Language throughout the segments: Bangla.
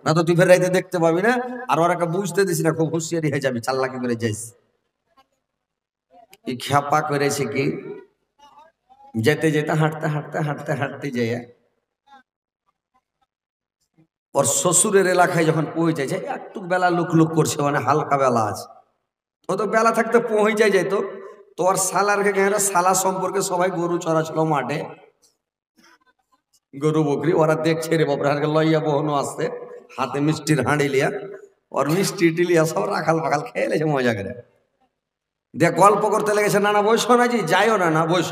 না তো তুই ফের রাইতে দেখতে পাবি না। আর ওরা বুঝতে দিস না, খুব হুঁশিয়ারি হয়ে যাবি, চাল্লাকি করে যাইস। এই খ্যাপা করেছে কি, যেতে যেতে হাঁটতে হাঁটতে হাঁটতে হাঁটতে যাইয়া ওর শ্বশুরের এলাকায় যখন পৌঁছেছে, একটু বেলা লুক লুক করছে, মানে হালকা বেলা আছে। ও তো বেলা থাকতে পৌঁছে যেত। তো ওর সালার সালা সম্পর্কে সবাই গরু চড়া ছিল মাঠে, গরু বকরি ওরা দেখছে রে বাপরে, লইয়া বহনো আসতে হাতে মিষ্টির হাঁড়ি লিয়া, ওর মিষ্টি টিলিয়া সব রাখাল পাখাল খেয়ে লেছে মজা করে। দিয়ে গল্প করতে লেগেছে, না না বৈশ না জি, যাইও না, না বৈশ,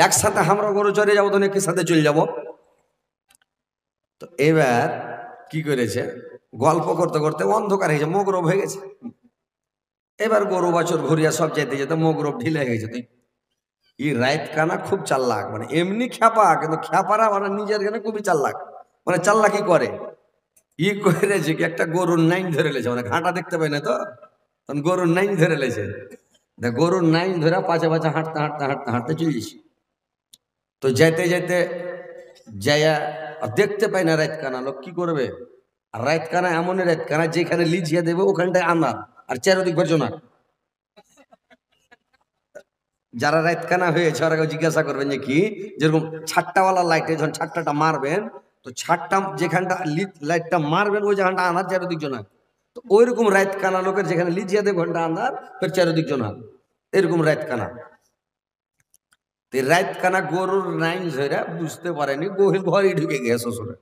একসাথে আমরা গরু চড়ে যাবো, তো নাকি সাথে চলে যাবো। তো এবার কি করেছে, গল্প করতে করতে অন্ধকার হয়েছে, মগরব হয়ে গেছে। এবার গরু বাছর ঘুরিয়া সব যেতে যেতে মগরব ঢিলে হয়ে গেছে। তুই এই রাইত কানা খুব চাল্লাক, মানে এমনি খ্যাপা, কিন্তু খ্যাপারা মানে নিজের এখানে খুবই চাল্লাক, মানে চাল্লাকি করে। ই করেছে কি, একটা গরুর নাইন ধরে লেছে, মানে ঘাটা দেখতে পাই না তো, তখন গরুর নাইন ধরে লেছে। গরুর নাইন ধরে পাঁচে পাঁচে হাঁটতে হাঁটতে হাঁটতে হাঁটতে চলেছি। তো যেতে যেতে যাইয়া দেখতে পাই না রাত কানা, লোক কি করবে। আর রাত কানা এমনই রাত কানা, যেখানে লিজিয়ে দেবে ওখানটায় আন্ধার আর চারদিক ভর্জনা। যারা রাত কানা হয়েছে ওরা জিজ্ঞাসা করবেন যে কি, যেরকম ছাট্টাওয়ালা লাইটে যখন ছাট্টাটা মারবেন, তো ছাটটা যেখানটা লাইটটা মারবেন ওই জায়গাটা আন্ধার, চারদিক জনা। তো ওইরকম রাত কানা লোকের যেখানে লিজিয়ে দেবে ঘন্টা আন্ধার, ফের চারদিক জনা, এরকম রাত কানা। রাত কানা গরুর নাইন ধরে বুঝতে পারেনি, গহিল ঘরে ঢুকে গিয়ে শ্বশুরে।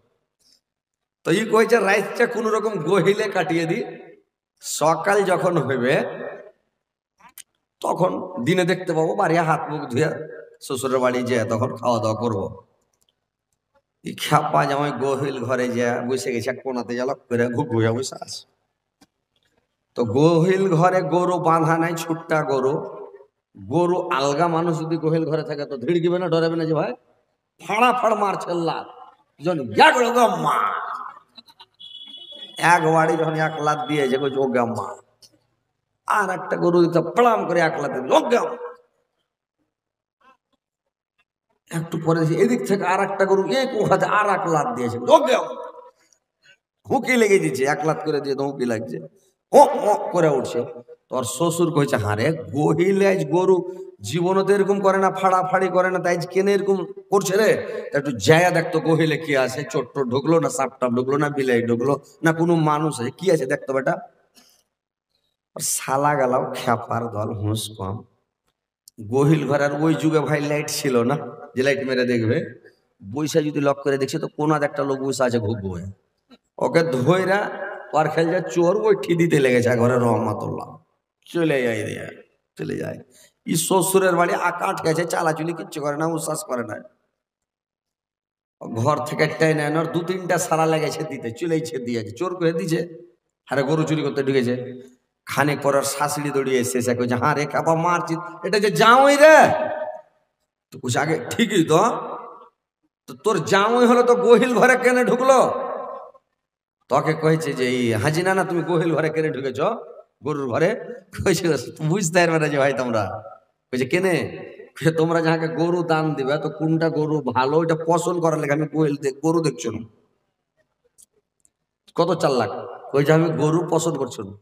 তো ই কইছে রাতটা কোন রকম গহিলে কাটিয়ে দি, সকাল যখন হইবে তখন দিনে দেখতে পাবো, বাড়িয়া হাত মুখ ধুয়ে শ্বশুরের বাড়ি যে তখন খাওয়া দাওয়া করবো। এই খ্যাপা জামাই গহিল ঘরে যা বসে গেছে, এক কোনাতে জ্বালক করে ঘুঘুয়া বসে আছে। তো গহিল ঘরে গরু বাঁধা নাই, ছুট্টা গরু। গরু আলগা মানুষ যদি গহিল ঘরে থাকে তো ধিড়কিবে না, ডরাবে না যে ভাই, ফাড়া ফাড় মারছে লাত, মা এক বাড়ি যখন এক লাত দিয়েছে ওগা মা। আর একটা গরু পড়াম করে এক লাতে একটু পরে এদিক থেকে আর একটা গরু এক ওখানে আর এক লাত দিয়েছে, হুঁকি লেগে দিচ্ছে, এক লাত করে দিয়ে তো হুঁকি লাগছে, ও করে উঠছে। তোর শ্বশুর কইছে, হারে গহিলে গরু জীবনও তো এরকম করে না, ফাড়াফাড়ি করে না, তাই কেন এরকম করছে রে। একটু জায়গা দেখতো গহিলে কি আছে, চোট্ট ঢুকলো না, সাপটাপ ঢুকলো না, বিলাই ঢুকলো না, কোনো মানুষ আছে কি আছে দেখতো বেটা। শালা গালাও খ্যাপার দল, হুঁশ কম। গহিল ঘরের ওই যুগে ভাই লাইট ছিল না যে লাইট মেরে দেখবে। বৈশা যদি লক করে দেখছে তো কোন একটা লোক বসে আছে ঘুঘ হয়ে, ওকে ধইরা আর খেল যায় চোর, ওই ঠি দিতে লেগেছে ঘরে রহমাতুল্লাহ, চলে যায় দিয়া চলে যায়। ই শ্বশুরের বাড়ি আকাঠ গেছে, চালাচুলি কিচ্ছু করে না, উচ্ছ্বাস করে না। ঘর থেকে টেনে আনার দু তিনটা সারা লেগেছে দিতে, চলেইছে দিয়েছে, চোর করে দিছে। আরে গরু চুরি করতে ঢুকেছে। খানিক পর শাশুড়ি দৌড়িয়ে এসেছে, কইছে হ্যাঁ রে কাবা মারছি, এটা যে জামাই রে। তো কুছ আগে ঠিকই তো, তোর জামাই হলো তো গহিল ঘরে কেন ঢুকলো। তোকে কইছে যে এই হাজি না, তুমি গহিল ঘরে কেন ঢুকেছ গরুর ঘরে। কইছে বুঝতে পারবে না যে ভাই তোমরা। কইছে কেনে, তোমরা যাকে গরু দান দিবে তো কোনটা গরু ভালো ওইটা পছন্দ করার লেগে আমি গরু দেখছো না। কত চাল্লাক, কইছে আমি গরু পছন্দ করছো না।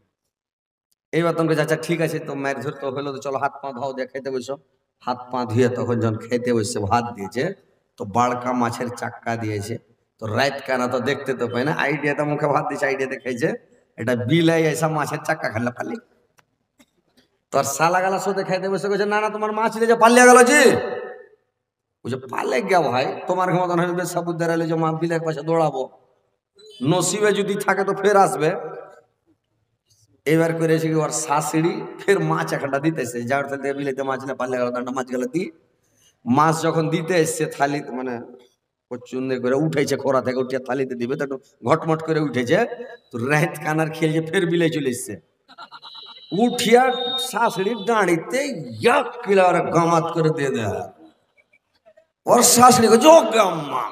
এইবার তোমাকে আচ্ছা ঠিক আছে, তো মায়ের ধরতে হলো, তো চলো হাত পা ধাও দিয়ে খেতে বসো। হাত পা ধুয়ে তখন যখন খেতে বসছে, ভাত দিয়েছে, তো বাড়কা মাছের চাক্কা দিয়েছে। তো রাত কানা তো দেখতে তো পাই না, আইডিয়াতে মুখে ভাত দিয়েছে, আইডিয়াতে খাইছে। এটা বিলাই এসব মাছের চাক্কা খাইলে পালি। তোর সালা গালা সাথে খাইতে বসে কইছে, না না তোমার মাছ লেগে পালিয়ে গেল জি। বুঝে পালে গিয়া ভাই, তোমার মতন হইবে সাবুদ্দার আলে যে মা বিলের পাশে দৌড়াবো, নসিবে যদি থাকে তো ফের আসবে। এবার করেছে কি, ওর শাশুড়ি ফের মাছ একটা দিতেছে, যার থেকে বিলেতে মাছ না পাল্লে গেল, মাছ গেল দি। মাছ যখন দিতে এসছে থালি, মানে চুন্দে করে উঠেছে খোরা থেকে, উঠিয়ে থালিতে দিবে, তো একটু ঘটমট করে উঠেছে। তো রাত কানার খেলছে, ফের বিলে চলে এসছে। উঠিয়া শাশুড়ির দাঁড়িতে গামাত করে দিয়ে দেয়। ওর শাশুড়ি কে যোগ গাম্মা,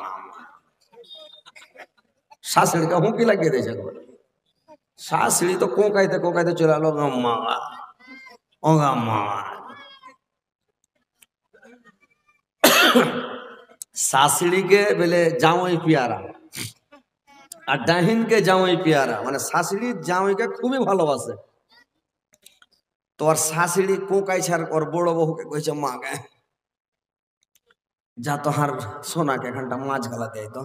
শাশুড়িকে হুঁকি লাগিয়ে দিয়েছে। শাশুড়ি তো কোকাইতে কোকাইতে চলে এলো, গাম্মা ও গাম্মা। শাশুড়িকে বলে জামাই পিয়ারা, আর ডাহিনকে জামাই পেয়ারা, মানে শাশুড়ি জামাইকে খুবই ভালোবাসে। তো আর শাশুড়ি কোকাই ছাড় ওর বড় বহুকে কইছে, মা গে যা তো হার সোনাকে এখানটা মাছ গালা দেয়, তো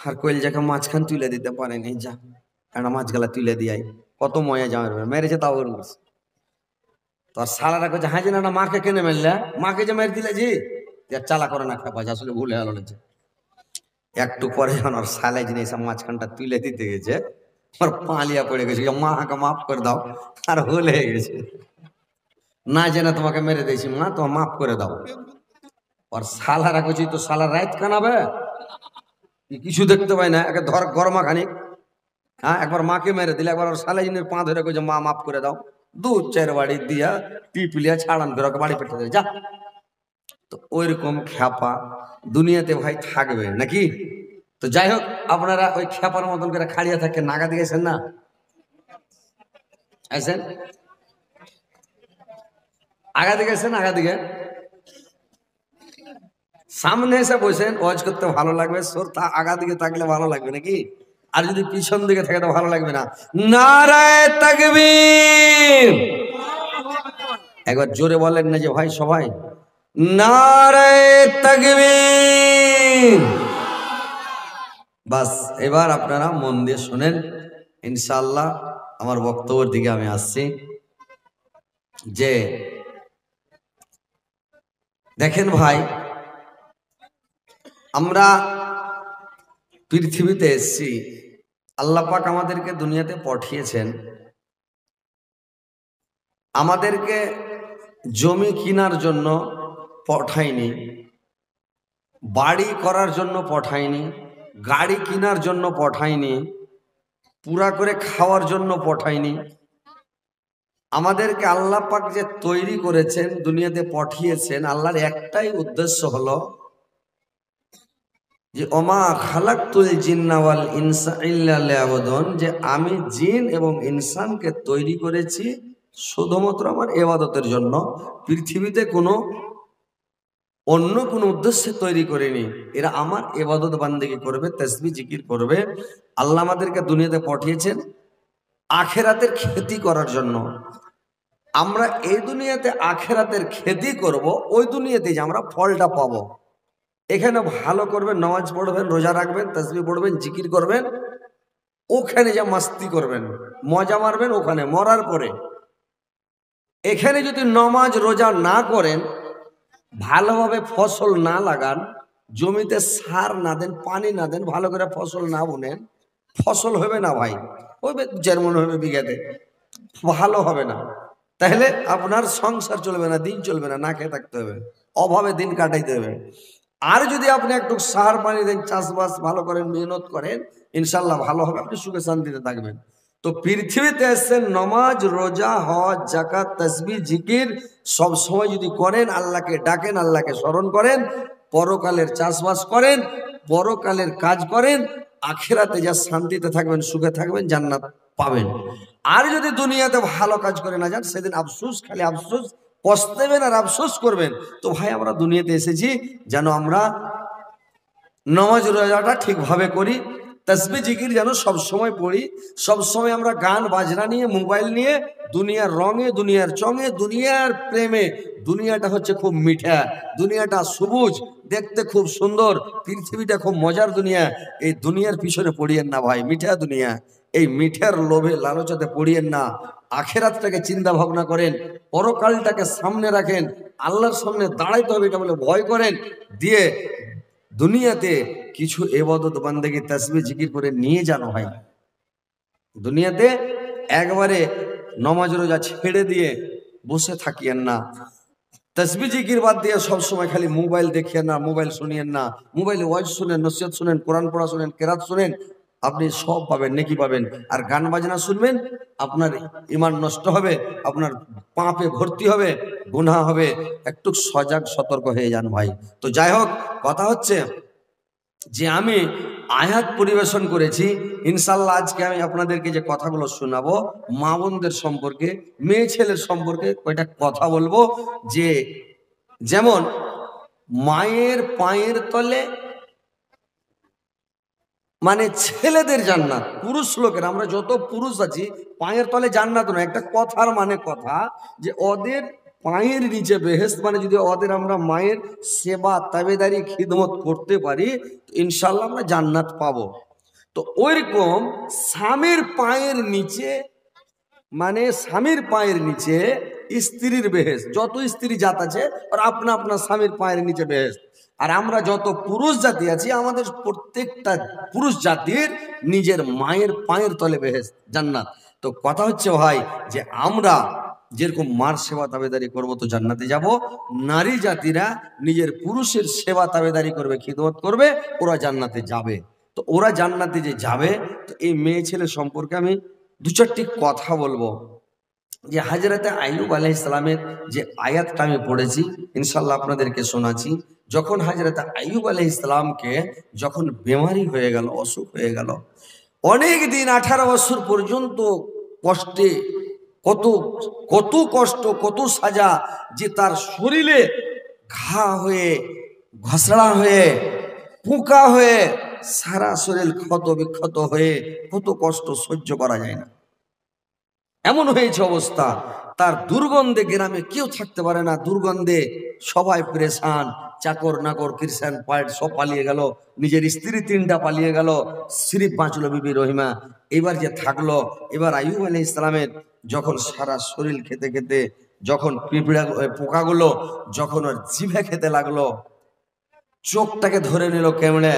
আর কইল যাকে মাঝখান তুলে দিতে পারেনি, যা একটা মাছ গালা তুলে দিয়াই, কত ময়া জামাই মেরেছে তাও ওর মাছ। তো আর শালারা কইছে, হ্যাঁ না মাকে কেনে মেরলে, মাকে যে মেরে দিলে জি, চালা করে না খাপা, আসলে ভুলে গেল। একটু পরে যখন ওর শালাই জিনিস মাঝখানটা তুলে দিতে গেছে, ওর পালিয়া পড়ে গেছে, মাকে মাফ করে দাও, আর ভুল হয়ে গেছে, না জেনে তোমাকে মেরে দিয়েছি মা, তোমার মাফ করে দাও। আর শালারা কইছি, তো শালা রাত কানাবে, কিছু দেখতে পাই না, একে ধর গরমা খানিক। হ্যাঁ, একবার মাকে মেরে দিলে, একবার ওর শালাই জিনিস পা ধরে কইছে, মা মাফ করে দাও, 2-4 বাড়ি দিয়া টিপলিয়া ছাড়ান করে ওকে বাড়ি পেটে দেয় যা। তো ওইরকম খ্যাপা দুনিয়াতে ভাই থাকবে নাকি? তো যাই হোক, আপনারা ওই খ্যাপার মতন করে খাড়িয়া থাকে, নাগা দিয়েছেন না, আইছেন আগা দিকে, আছেন আগা দিকে, সামনে এসে বসেন, ওয়াজ করতে ভালো লাগবে, সোরতা আগা দিকে থাকলে ভালো লাগবে নাকি? আর যদি পিছন দিকে থাকে তো ভালো লাগবে না। নারায়ে তাকবীর, একবার জোরে বলেন না যে ভাই সবাই, নারায়ে তাকবীর। বাস, এবার আপনারা মন দিয়ে শুনেন, ইনশাআল্লাহ আমার বক্তব্যের দিকে আমি আসছি। যে দেখেন ভাই, আমরা পৃথিবীতে এসেছি, আল্লাহ পাক আমাদেরকে দুনিয়াতে পাঠিয়েছেন, আমাদেরকে জমি কেনার জন্য পাঠায়নি, বাড়ি করার জন্য পাঠায়নি, গাড়ি কেনার জন্য পাঠায়নি, পুরা করে খাওয়ার জন্য পাঠায়নি। আমাদেরকে আল্লাহ পাক যে তৈরি করেছেন, দুনিয়াতে পাঠিয়েছেন, আল্লাহর একটাই উদ্দেশ্য হলো যে ওমা খালাকতুল জিন্না ওয়াল ইনসা ইল্লা লিয়াবুদুন, যে আমি জিন এবং ইনসানকে তৈরি করেছি শুধুমাত্র আমার ইবাদতের জন্য, পৃথিবীতে কোনো অন্য কোনো উদ্দেশ্যে তৈরি করিনি। এরা আমার ইবাদত বান্দেগি করবে, তাসবিহ জিকির করবে। আল্লাহ আমাদেরকে দুনিয়াতে পাঠিয়েছেন আখিরাতের খেতি করার জন্য। আমরা এই দুনিয়াতে আখিরাতের খেতি করব, ওই দুনিয়াতে যে আমরা ফলটা পাবো। এখানে ভালো করবেন, নামাজ পড়বেন, রোজা রাখবেন, তাসবিহ পড়বেন, জিকির করবেন, ওখানে যা মাস্তি করবেন, মজা মারবেন ওখানে মরার পরে। এখানে যদি নামাজ রোজা না করেন, ভালোভাবে ফসল না লাগান, জমিতে সার না দেন, পানি না দেন, ভালো করে ফসল না বুনেন, ফসল হবে না ভাই, ওই যেমন হবে বিঘাতে, ভালো হবে না। তাহলে আপনার সংসার চলবে না, দিন চলবে না, না খেয়ে থাকতে হবে, অভাবে দিন কাটাইতে হবে। আর যদি আপনি একটু সার পানি দেন, চাষবাস ভালো করেন, মেহনত করেন, ইনশাল্লাহ ভালো হবে, আপনি সুখে শান্তিতে থাকবেন। তো পৃথিবীতে এসেছেন নামাজ রোজা হজ যাকাত তাসবিহ জিকির সব সময় যদি করেন, আল্লাহকে ডাকেন, আল্লাহকে স্মরণ করেন, পরকালের চাষবাস করেন, পরকালের কাজ করেন, আখিরাতে যা শান্তিতে থাকবেন, সুখে থাকবেন, জান্নাত পাবেন। আর যদি দুনিয়াতে ভালো কাজ করে না যান, সেদিন আফসোস, খালি আফসোস, পস্তাবেন আর আফসোস করবেন। তো ভাই আমরা দুনিয়াতে এসেছি যেন আমরা নামাজ রোজাটা ঠিকভাবে করি, তাসবিহ জিকির যেন সব সময় পড়ি, সব সময় আমরা গান বাজনা নিয়ে, মোবাইল নিয়ে, দুনিয়ার রঙে, দুনিয়ার চঙে, দুনিয়ার প্রেমে, দুনিয়াটা হচ্ছে খুব মিঠা, দুনিয়াটা সবুজ, দেখতে খুব সুন্দর, পৃথিবীটা খুব মজার দুনিয়া, এই দুনিয়ার পিছনে পড়িয়েন না ভাই, মিঠা দুনিয়া, এই মিঠার লোভে লালচাতে পড়িয়েন না। আখেরাতটাকে চিন্তা ভাবনা করেন, পরকালটাকে সামনে রাখেন, আল্লাহর সামনে দাঁড়াইতে হবে এটা বলে ভয় করেন, দিয়ে দুনিয়াতে কিছু ইবাদত বান্দেগি তাসবিহ জিকির করে নিয়ে জানো ভাই। দুনিয়াতে একবারে নামাজ রোজা ছেড়ে দিয়ে বসে থাকিয়েন না, তাসবিহ জিকির বাদ দিয়ে সব সময় খালি মোবাইল দেখিয়েন না, মোবাইল শুনিয়েন না, মোবাইলে ওয়াজ শুনেন, নসিহত শুনেন, কোরআন পড়া শুনেন, কেরাত শুনেন, আপনি সব পাবেন, নেকি পাবেন। আর গান বাজনা শুনবেন, আপনার ঈমান নষ্ট হবে, আপনার পাপে ভর্তি হবে, গুনাহ হবে। একটু সজাগ সতর্ক হয়ে যান ভাই। তো যাই হোক, কথা হচ্ছে যে আমি আয়াত পরিবেশন করেছি, ইনশাল্লাহ আজকে আমি আপনাদেরকে যে কথাগুলো শোনাবো, মা বোনদের সম্পর্কে, মেয়ে ছেলের সম্পর্কে কয়টা কথা বলবো। যে যেমন মায়ের পায়ের তলে মানে ছেলেদের জান্নাত, পুরুষ লোকের, আমরা যত পুরুষ আছি পায়ের তলে জান্নাত নয়। একটা কথার মানে কথা যে ওদের পায়ের নিচে বেহেশত, মানে যদি ওদের আমরা মায়ের সেবা তাবেদারি খিদমত করতে পারি ইনশাল্লাহ আমরা জান্নাত পাবো। তো ওইরকম স্বামীর পায়ের নিচে, মানে স্বামীর পায়ের নিচে স্ত্রীর বেহেশত, যত স্ত্রী জাত আছে আর আপনা আপনার স্বামীর পায়ের নিচে বেহেশত। আর আমরা যত পুরুষ জাতি আছি আমাদের প্রত্যেকটা পুরুষ জাতির নিজের মায়ের পায়ের তলে বেহেশত, জান্নাত। তো কথা হচ্ছে ভাই যে আমরা যেরকম মার সেবা তাবেদারি করব তো জান্নাতে যাব, নারী জাতিরা নিজের পুরুষের সেবা তাবেদারি করবে, খিদমত করবে, ওরা জান্নাতে যাবে। তো ওরা জান্নাতে যে যাবে, তো এই মেয়ে ছেলে সম্পর্কে আমি দু চারটি কথা বলবো। যে হযরতে আইয়ুব আলাইহিস সালামের যে আয়াতটা আমি পড়েছি ইনশাআল্লাহ আপনাদেরকে শোনাচ্ছি। যখন হযরতে আইয়ুব আলাইহিস সালামকে যখন বেমারি হয়ে গেল, অসুখ হয়ে গেল, অনেক দিন 18 বছর পর্যন্ত কষ্টে, কত কত কষ্ট, কত সাজা, যে তার শরীরে ঘা হয়ে, ঘষড়া হয়ে, পোকা হয়ে, সারা শরীর ক্ষত বিক্ষত হয়ে, কত কষ্ট সহ্য করা যায় না, এমন হয়েছে অবস্থা। তার দুর্গন্ধে গ্রামে কেউ থাকতে পারে না, দুর্গন্ধে সবাই পরেশান, চাকর নাকর কিরসান পাইট সব পালিয়ে গেল, নিজের স্ত্রী 3টা পালিয়ে গেল, সিরিফ বাঁচলো বিবি রহিমা। এবার যে থাকলো, এবার আইয়ুব আলাইহিস সালামের যখন সারা শরীর খেতে খেতে, যখন পিঁপড়া পোকাগুলো যখন ওর জিভে খেতে লাগলো, চোখটাকে ধরে নিল কেমনে,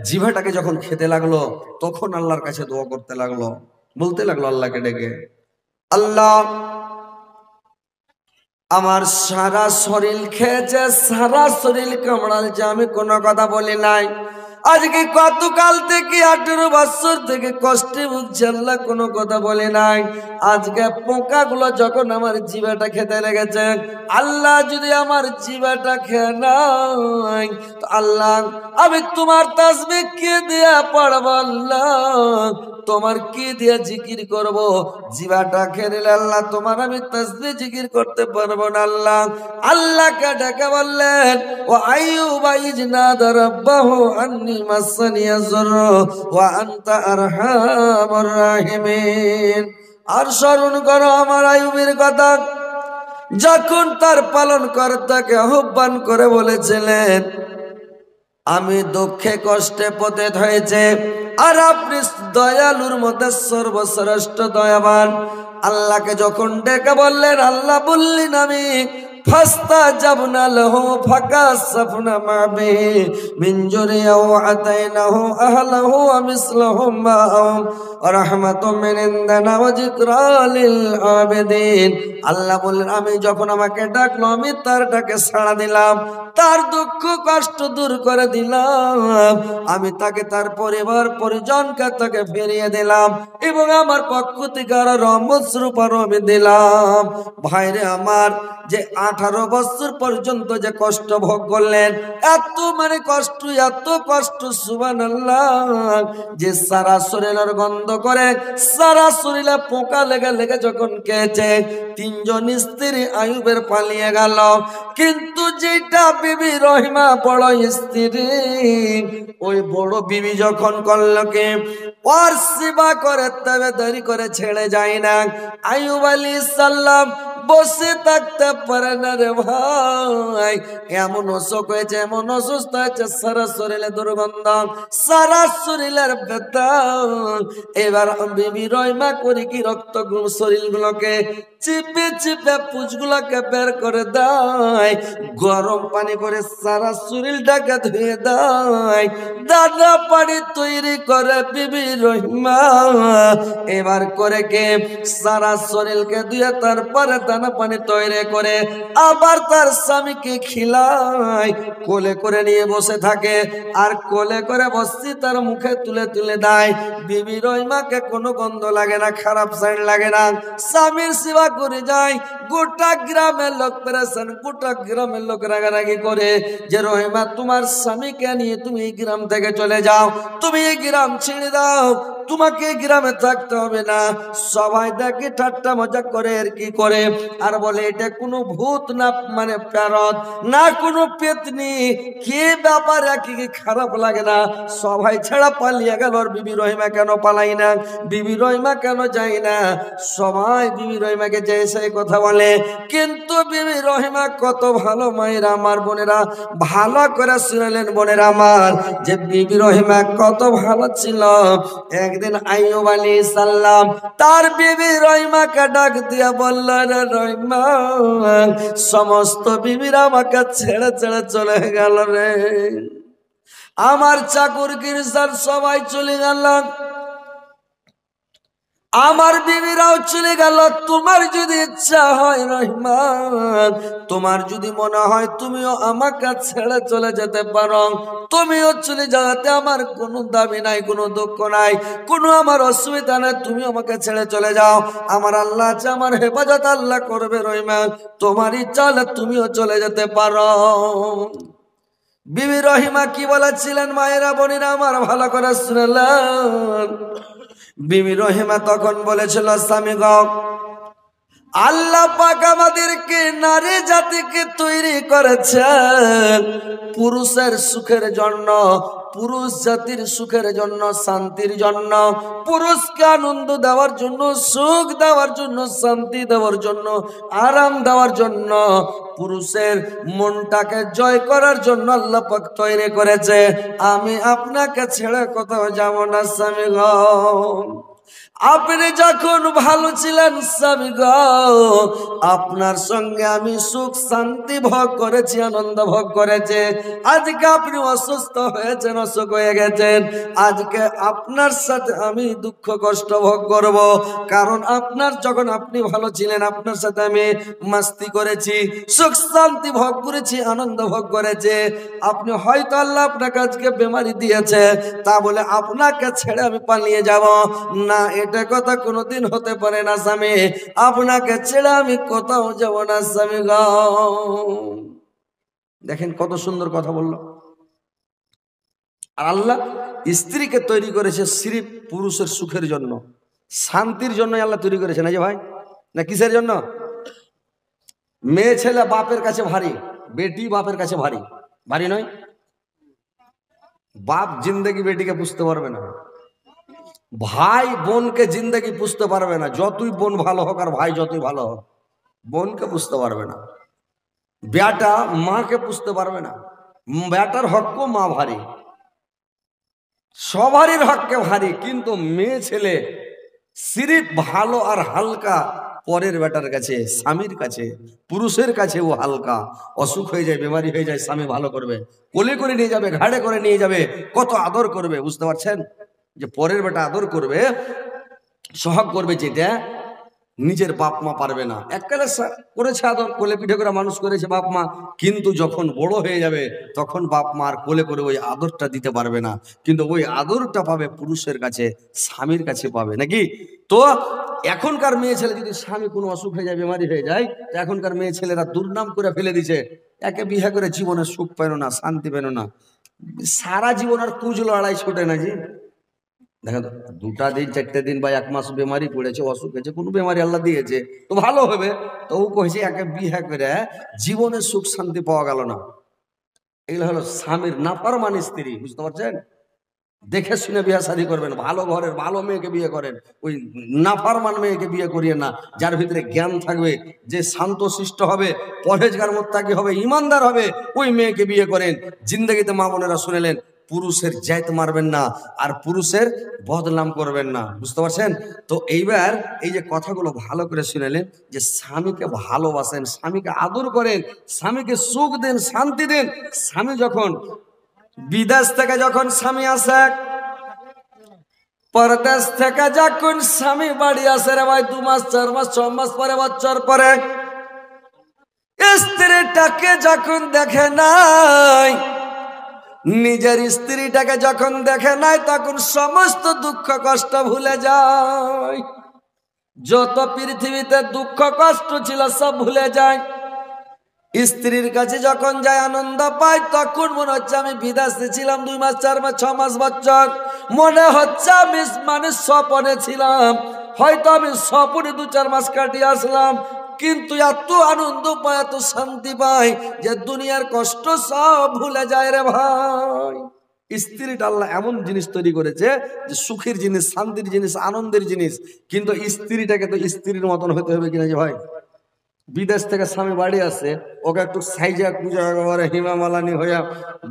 জিভাটাকে যখন খেতে লাগলো, তখন আল্লাহর কাছে দোয়া করতে লাগলো, বলতে লাগলো আল্লাহকে ডেকে, আল্লাহ আমার সারা শরীর খেয়েছে, সারা শরীর কামড়ালছে, আমি কোনো কথা বলি নাই, আজকে কতকাল থেকে 18 বছর থেকে কষ্টে ভুগছি আল্লাহ, কোনো কথা বলে নাই। আজকে পোকাগুলো যখন আমার জিভাটা খেতে লেগেছে, আল্লাহ যদি আমার জিভাটা খেয়ে নাই তো আল্লাহ আমি তোমার তাসবিহ কে দিয়া পড়ব, আল্লাহ তোমার কি দিয়া জিকির করব, জিভাটা খেয়ে নিলে আল্লাহ তোমার আমি তাসবিহ জিকির করতে পারবো না। আল্লাহ আল্লাহকে ডেকে বললেন, ও আইয়ুব ইজনাদা রাব্বাহু আন্নী মাসানিয়া যুররু ওয়া আনতা আরহামুর রাহিমিন। আর স্মরণ করো আমার আইয়ুবের কথা, যখন তার পালনকর্তাকে আহ্বান করে বলেছিলেন আমি দুঃখে কষ্টে পতিত হয়েছে, আর আপনি দয়ালুর মধ্যে সর্বশ্রেষ্ঠ দয়াবান। আল্লাহকে যখন ডেকে বললেন, আল্লাহ বললেন আমি ফাস্তাজাবনা লাহু ফাকাশাফনা মা বিহি মিন জুরিয়া ওয়া আতাইনাহু আহলাহু ওয়া মিসলাহুম মাআহুম রাহমাতুম মিন ইনদিনা ওয়া যিকরা লিল আবিদিন। আল্লাহ বললেন আমি যখন আমাকে ডাকলো আমি তার ডাকে সাড়া দিলাম, তার দুঃখ কষ্ট দূর করে দিলাম, আমি তাকে তার পরিবার পরিজনকে তাকে ফিরিয়ে দিলাম এবং আমার পক্ষ থেকে আরো রহমত স্বরূপ আরো আমি দিলাম। ভাইরে আমার, যে 18 বছর পর্যন্ত যে কষ্ট ভোগ করলেন, এত মানে কষ্ট, এত কষ্ট, সুবহানাল্লাহ, যে সারা শরীরের গন্ধ করে, সারা শরীরে পোকা লেগে লেগে যখন খেয়েছে, 3 জন স্ত্রী আইয়ুবের পালিয়ে গেল, কিন্তু যেটা বিবি রহিমা বড় স্ত্রী, ওই বড় বিবি যখন করলো কি ওর সেবা করে তাবেদারি করে ছেড়ে যায় না। আইয়ুব আলাইহিস সালাম বসে থাকতে পারে না রে ভাই, এমন অসুখ হয়েছে, এমন অসুস্থ হয়েছে, সারা শরীরে দুর্গন্ধ, সারা শরীরের ব্যথা। এবার বিবি রহিমা করে কি রক্ত শরীরগুলোকে চিপে চিপে পুঁজগুলোকে বের করে দেয়, গরম পানি করে সারা শরীরটাকে ধুয়ে দেয়, দানা পানি তৈরি করে বিবি রহিমা। এবার করে কে সারা শরীরকে ধুয়ে তারপরে দানা পানি তৈরি করে আবার তার স্বামীকে খিলায়, কোলে করে নিয়ে বসে থাকে, আর কোলে করে বসছি তার মুখে তুলে তুলে দেয়। বিবি রহিমাকে কোনো গন্ধ লাগে না, খারাপ সাইড লাগে না, স্বামীর সেবা করে যায়। গোটা গ্রামের লোক পেরেছেন, গোটা গ্রামের লোক রাগারাগি করে যে রহিমা তোমার স্বামীকে নিয়ে তুমি এই গ্রাম থেকে চলে যাও, তুমি এই গ্রাম ছেড়ে দাও, তোমাকে গ্রামে থাকতে হবে না। সবাই দেখে ঠাট্টা মজা করে আর কি করে, আর বলে এটা কোনো ভূত না, মানে প্যারত না কোনো পেতনি, কি ব্যাপার, কি খারাপ লাগে না? সবাই ছেড়া পালিয়ে গেল, আর বিবি রহিমা কেন পালাই না, বিবি রহিমা কেন যায় না? সবাই বিবি রহিমাকে যে সেই কথা বলে, কিন্তু বিবি রহিমা কত ভালো মায়েরা আমার, বোনেরা ভালো করে শুনলেন বোনেরা আমার, যে বিবি রহিমা কত ভালো ছিল। একদিন আইয়ুব আলাইহিস সালাম তার বিবি রহিমাকে ডাক দিয়া বলল, রে রহিমা, সমস্ত বিবিরা আমাকে ছেড়ে ছেড়ে চলে গেল রে, আমার চাকর গিরজার সবাই চলে গেল, আমার বিবিরাও চলে গেল। তোমার যদি ইচ্ছা হয় রহমান, তোমার যদি মনে হয় তুমিও আমাকে ছেড়ে চলে যেতে পারো, তুমিও চলে যাওয়াতে আমার কোনো দাবি নাই, কোনো দুঃখ নাই, কোনো আমার অসুবিধা নাই, তুমি আমাকে ছেড়ে চলে যাও। আমার আল্লাহ আছে, আমার হেফাজত আল্লাহ করবে রহমান, তোমার ইচ্ছা হলে তুমিও চলে যেতে পারো। বিবি রহিমা কি বলেছিলেন মায়েরা বোনেরা আমার ভালো করে শুনলেন। বিবি রহিমা তখন বলেছিল, স্বামী গো, আল্লাহ পাক আমাদেরকে নারী জাতিকে তৈরি করেছেন পুরুষের সুখের জন্য, পুরুষ জাতির সুখের জন্য, শান্তির জন্য, পুরুষকে আনন্দ দেওয়ার জন্য, সুখ দেওয়ার জন্য, শান্তি দেওয়ার জন্য, আরাম দেওয়ার জন্য, পুরুষের মনটাকে জয় করার জন্য আল্লাহ পাক তৈরি করেছে। আমি আপনাকে ছেড়ে কোথাও যাব না স্বামী গো। আপনি যখন ভালো ছিলেন স্বামী গো, আপনার সঙ্গে আমি সুখ শান্তি ভোগ করেছি, আনন্দ ভোগ করেছে। আজকে আপনি অসুস্থ হয়েছেন, অসুখ হয়ে গেছেন, আজকে আপনার সাথে আমি দুঃখ কষ্ট ভোগ করব, কারণ আপনার যখন আপনি ভালো ছিলেন আপনার সাথে আমি মাস্তি করেছি, সুখ শান্তি ভোগ করেছি, আনন্দ ভোগ করেছে। আপনি হয়তো আল্লাহ আপনাকে আজকে বেমারি দিয়েছে, তা বলে আপনাকে ছেড়ে আমি পালিয়ে যাব না, এটা কথা কোনোদিন হতে পারে না স্বামী, আপনাকে ছেড়ে আমি কোথাও যাব না স্বামী গো। দেখেন কত সুন্দর কথা বললো। আর আল্লাহ স্ত্রীকে তৈরি করেছে সিরিফ পুরুষের সুখের জন্য, শান্তির জন্য আল্লাহ তৈরি করেছে, না যে ভাই, না কিসের জন্য? মেয়ে ছেলে বাপের কাছে ভারী, বেটি বাপের কাছে ভারী, ভারী নয়? বাপ জিন্দেগি বেটিকে বুঝতে পারবে না, ভাই বোনকে জিন্দেগি বুঝতে পারবে না, যতই বোন ভালো হোক আর ভাই যতই ভালো হোক, বোনকে বুঝতে পারবে না, বেটা মাকে বুঝতে পারবে না। বেটার হকও মা ভারী, সবারই হককে ভারী, কিন্তু মেয়ে ছেলে সিরিফ ভালো আর হালকা পরের বেটার কাছে, স্বামীর কাছে, পুরুষের কাছে ও হালকা। অসুখ হয়ে যায়, বেমারি হয়ে যায়, স্বামী ভালো করবে, কোলে করে নিয়ে যাবে, ঘাড়ে করে নিয়ে যাবে, কত আদর করবে, বুঝতে পারছেন? যে পরের বেটা আদর করবে, সহগ করবে, যেটা নিজের বাপ মা পারবে না। এককালে করেছে আদর, কোলে পিঠে করে মানুষ করেছে বাপ মা, কিন্তু যখন বড় হয়ে যাবে তখন বাপ মা আর কোলে করে ওই আদরটা দিতে পারবে না, কিন্তু ওই আদরটা পাবে পুরুষের কাছে, স্বামীর কাছে পাবে, নাকি? তো এখনকার মেয়ে ছেলে যদি স্বামী কোনো অসুখ হয়ে যায়, বেমারি হয়ে যায়, তো এখনকার মেয়ে ছেলেরা দুর্নাম করে ফেলে দিছে, একে বিয়ে করে জীবনে সুখ পেল না, শান্তি পেল না, সারা জীবন আর কুজ লড়াই ছুটে না জি। দেখেন, দুটা দিন, চারটে দিন বা এক মাস বেমারি পড়েছে, অসুখ হয়েছে, কোনো বেমারি আল্লাহ দিয়েছে তো ভালো হবে, তো ও কইছে একে বিয়ে করে জীবনে সুখ শান্তি পাওয়া গেল না। এগুলো হলো স্বামীর নাফরমান স্ত্রী, বুঝতে পারছেন? দেখে শুনে বিয়ে শাদী করবেন, ভালো ঘরের ভালো মেয়েকে বিয়ে করেন, ওই নাফরমান মেয়েকে বিয়ে করিয়ে না। যার ভিতরে জ্ঞান থাকবে, যে শান্তশিষ্ট হবে, পরহেজগার মোত্তাকি হবে, ইমানদার হবে, ওই মেয়েকে বিয়ে করেন। জিন্দগিতে মা বোনেরা শুনেলেন, পুরুষের জাত মারবেন না আর পুরুষের বদনাম করবেন না, বুঝতে পারছেন? তো এইবার এই যে কথাগুলো ভালো করে শুনেলেন, যে স্বামীকে ভালোবাসেন, স্বামীকে আদর করেন, স্বামীকে সুখ দেন, শান্তি দেন। স্বামী যখন বিদেশ থেকে যখন স্বামী আসে, পরদেশ থেকে যখন স্বামী বাড়ি আসে রে ভাই, 2 মাস 4 মাস 6 মাস পরে, বছর পরে, স্ত্রীটাকে যখন দেখে নাই, নিজের স্ত্রীটাকে যখন দেখে নাই, তখন সমস্ত দুঃখ কষ্ট ভুলে যায়, যত পৃথিবীতে দুঃখ কষ্ট ছিল সব ভুলে যায়। স্ত্রীর কাছে যখন যায় আনন্দ পায়, তখন মনে হচ্ছে আমি বিদেশে ছিলাম 2 মাস 4 মাস 6 মাস বছর, মনে হচ্ছে আমি মানে স্বপনে ছিলাম, হয়তো আমি স্বপনে 2-4 মাস কাটিয়ে আসলাম, কিন্তু এত আনন্দ পায়, এত শান্তি পায় যে দুনিয়ার কষ্ট সব ভুলে যায় রে ভাই। স্ত্রীটা আল্লাহ এমন জিনিস তৈরি করেছে যে সুখের জিনিস, শান্তির জিনিস, আনন্দের জিনিস, কিন্তু স্ত্রীটাকে তো স্ত্রীর মতন হতে হবে কিনা যে ভাই। বিদেশ থেকে স্বামী বাড়ি আসে, ওকে একটু সাইজা কুজা একেবারে হিমামালানি হইয়া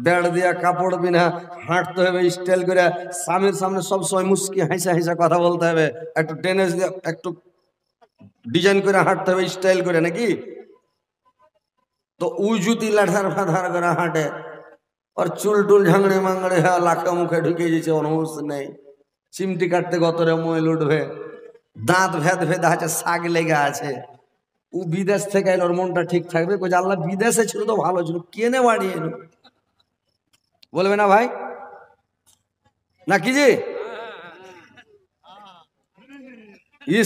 বেড় দিয়া কাপড় বিনা হাঁটতে হবে স্টাইল করে, স্বামীর সামনে সবসময় মুস্কি হাসা হাসা কথা বলতে হবে, একটু টেনেস দিয়ে একটু ডিজাইন করে হাঁটতে হবে স্টাইল করে নাকি। তো উই জুতি লাঠার ফাধার করে হাঁটে, और चुल टुल झांगड़े मांगड़े है लाखा मुखे ढुके जैसे अनुस नहीं, चिमटी काटते गतरे मोइल उठবে, দাঁত ভেদ ভেদ আছে, শাক লেগে আছে। ও বিদেশ থেকে এলো, ওর মনটা ঠিক থাকবে? কই আল্লাহ বিদেশে ছিল তো ভালো ছিল, কেনে বাড়ি এলো? বলবে না ভাই নাকি জি?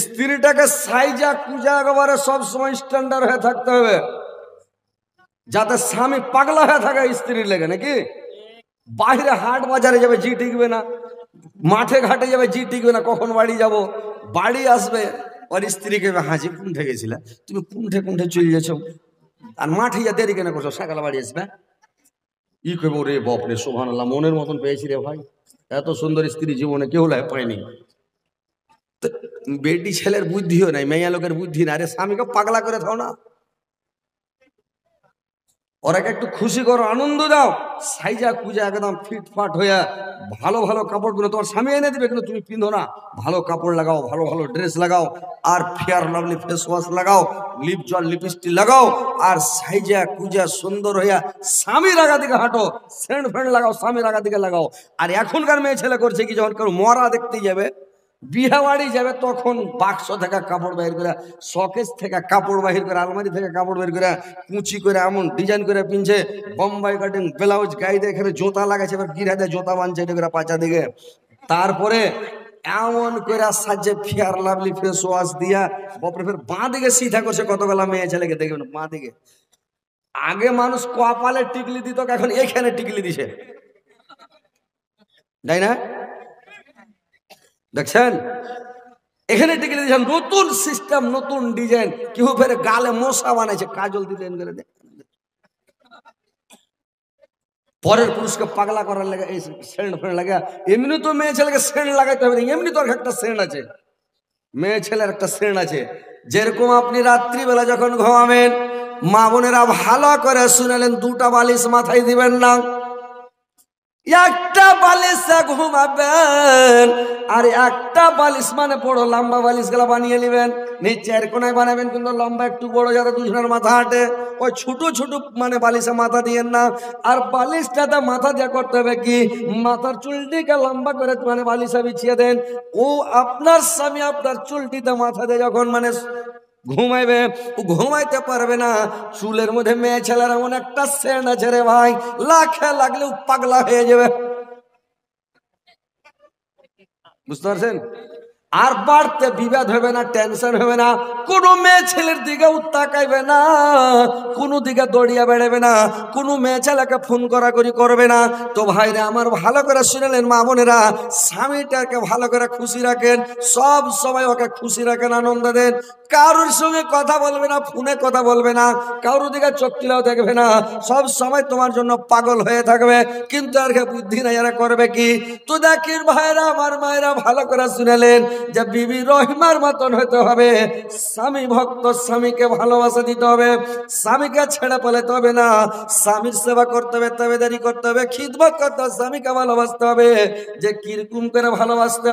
স্ত্রীটাকে সাইজা কুজা একেবারে সবসময় স্ট্যান্ডার্ড হয়ে থাকতে হবে, যাতে স্বামী পাগলা হয়ে থাকে স্ত্রীর লেগে নাকি। বাইরে হাট বাজারে যাবে জি টিকবে না, মাঠে ঘাটে যাবে জি টিকবে না, কখন বাড়ি যাব, বাড়ি আসবে ওর স্ত্রীকে হাজি কুণ্ঠে গেছিলে, তুমি কুণ্ঠে কুণ্ঠে চলে যাচ্ছ, আর মাঠে যা দেরি কেন করছো, সকালে বাড়ি আসবে। ই করবো রে বাপরে সুবহানাল্লাহ, মনের মতন পেয়েছি রে ভাই, এত সুন্দর স্ত্রী জীবনে কেউ পায়নি। বেটি ছেলের বুদ্ধিও নাই, মেয়া লোকের বুদ্ধি না, আরে স্বামীকে পাগলা করে থাও না, ওরাকে একটু খুশি করো, আনন্দ দাও, সাইজা কুজা একদম ফিটফাট হইয়া ভালো ভালো কাপড় গুলো তোমার স্বামী এনে দিবে, কিন্তু তুমি পিন্ধো না, ভালো কাপড় লাগাও, ভালো ভালো ড্রেস লাগাও, আর ফেয়ার লাভলি ফেস ওয়াশ লাগাও, লিপ জল লিপস্টিক লাগাও, আর সাইজা কুজা সুন্দর হইয়া স্বামীর আগা দিকে হাঁটো, সেন্ট ফ্রেন্ড লাগাও, স্বামীর আগা দিকে লাগাও। আর এখনকার মেয়ে ছেলে করছে কি, যখন কেউ মরা দেখতে যাবে, বিয়ে বাড়ি যাবে, তখন বাক্স থেকে কাপড় বাহির করে, শকেস থেকে কাপড় বাহির করে, আলমারি থেকে কাপড় বের করে, কুচি করে এমন ডিজাইন করে পিনছে, বোম্বাই কাটিং ব্লাউজ গায়ে দিয়ে, এখানে জোতা লাগাচ্ছে, এবার গিরা দিয়ে জোতা বানছে এটা করে পাঁচা দিকে, তারপরে এমন করে সাজে ফেয়ার লাভলি ফেস ওয়াশ দিয়া বাপরে, ফের বাঁ দিকে সিধা করছে, কতগুলা মেয়ে ছেলেকে দেখবেন বাঁ দিকে। আগে মানুষ কপালে টিকলি দিত, এখন এখানে টিকলি দিছে, তাই না? দেখছেন এখানে টিকে দিয়েছেন, নতুন সিস্টেম, নতুন ডিজাইন, কেউ ফের গালে মশা বানাইছে, কাজল ডিজাইন করে দেয়, পরের পুরুষকে পাগলা করার লাগে এই সেন্ট ফেন্ট লাগা। এমনি তো মেয়ে ছেলেকে সেন্ট লাগাইতে হবে না, এমনি তো একটা সেন্ট আছে, মেয়ে ছেলের একটা সেন্ট আছে। যেরকম আপনি রাত্রিবেলা যখন ঘুমাবেন, মা বোনেরা ভালো করে শুনেলেন, 2টা বালিশ মাথায় দিবেন না, একটা বালিশে ঘুমাবেন, আর একটা বালিশ মানে বড় লম্বা বালিশ গুলা বানিয়ে নেবেন, নিচের কোনায় বানাবেন, কিন্তু লম্বা একটু বড়, যাতে দুজনের মাথা হাঁটে। ওই ছোট ছোট মানে বালিশে মাথা দিয়েন না। আর বালিশটাতে মাথা দিয়ে করতে হবে কি, মাথার চুলটিকে লম্বা করে মানে বালিশে বিছিয়ে দেন, ও আপনার স্বামী আপনার চুলটিতে মাথা দিয়ে যখন মানে ঘুমাইবে, ও ঘুমাইতে পারবে না। চুলের মধ্যে মেয়ে ছেলের এমন একটা সেন্ট আছে রে ভাই, লাখে লাগলেও পাগলা হয়ে যাবে, বুঝতে পারছেন? আর বাড়তে বিবাদ হবে না, টেনশন হবে না, কোনো মেয়ে ছেলের দিকে তাকাইবে না, কোনো দিকে দৌড়িয়া বেড়াবে না, কোনো মেয়ে ছেলেকে ফোন করাকরি করবে না। তো ভাইরা আমার ভালো করে শুনেলেন মা বোনেরা, স্বামীটাকে ভালো করে খুশি রাখেন, সব সময় ওকে খুশি রাখেন, আনন্দ দেন, কারোর সঙ্গে কথা বলবে না, ফোনে কথা বলবে না, কারোর দিকে চোখ তুলেও দেখবে না, সব সময় তোমার জন্য পাগল হয়ে থাকবে। কিন্তু আর বুদ্ধি নাই, এরা করবে কি? তো দেখেন ভাইরা আমার মায়েরা ভালো করে শুনেলেন যে বিবি রহিমার মতন হতে হবে, স্বামী ভক্ত, স্বামীকে ভালোবাসা দিতে হবে, স্বামীকে ছেড়ে পালাতে হবে না, স্বামীর সেবা করতে হবে, তাবেদারি করতে হবে, খিদমত করতে হবে, স্বামীকে ভালোবাসতে হবে। যে কিরকম করে ভালোবাসতে